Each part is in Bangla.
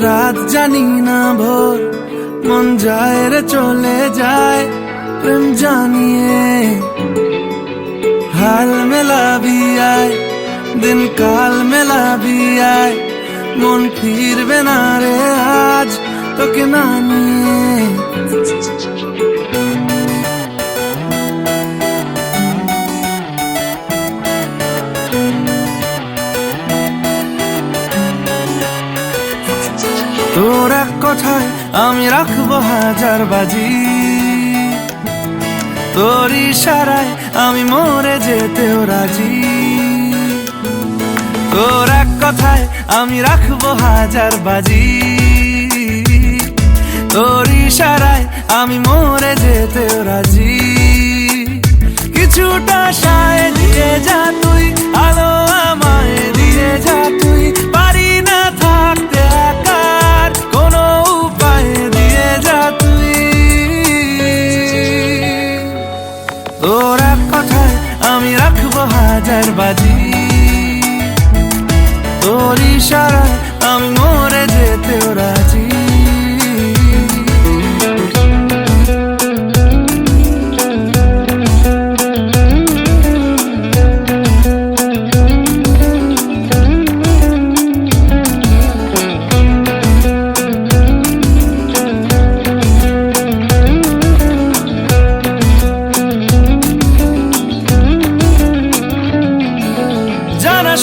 রাত জানি না ভোর, মন যায় রে চলে যায় প্রেম জানিয়ে। हाल मिला भी आए, दिन काल मिला भी आए, मन फिर बिना रे आज तो के नानिए। তোর এক কথায় আমি রাখবো হাজার বাজি, তোর ইশারায় আমি মরে যেতেও রাজি। তোর এক কথায় আমি রাখবো হাজার বাজি, তোর ইশারায় আমি মরে যেতেও রাজি। কিছুটা সায় দিয়ে যা তুই, আলো আমায় দিয়ে যা তুই, পারি না থাকতে একার কোনো উপায় দিয়ে যা তুই। তোর এক কথায় আমি রাখবো হাজার বাজি, তোর ইশারায় আমি মরে যেতেও রাজি।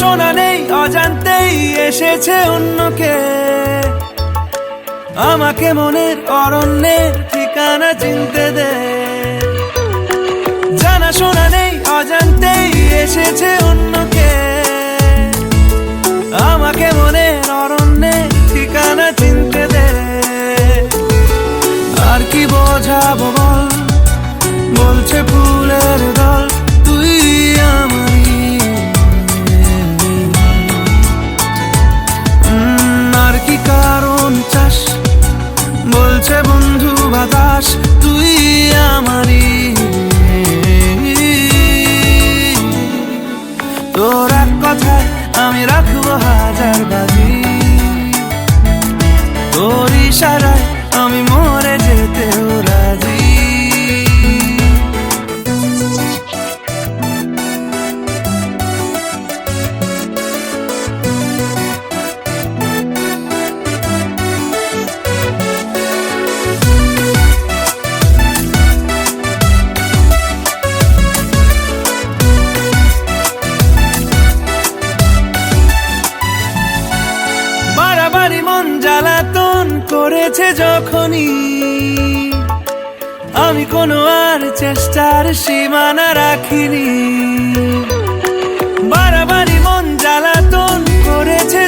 শোনা নেই অজান্তেই এসেছে অন্যকে, আমাকে মনের অরণ্যের ঠিকানা চিনতে দে। জানা শোনা নেই অজান্তেই এসেছে অন্যকে, আমাকে মনের অরণ্যের ঠিকানা চিনতে দে। আর কি বোঝাবো বল, বলছে ফুলের দল তুই আমারই। কি কারণ চাস, বলছে বন্ধু বাতাস তুই আমারই। তোর এক কথায় আমি রাখবো হাজার বাজি, তোর ইশারায় আমি মরে যেতেও রাজি। বাড়াবাড়ি মন জ্বালাতন করেছে যখনই, আমি কোনো আর চেষ্টার সীমানা রাখিনি। বাড়াবাড়ি মন জ্বালাতন করেছে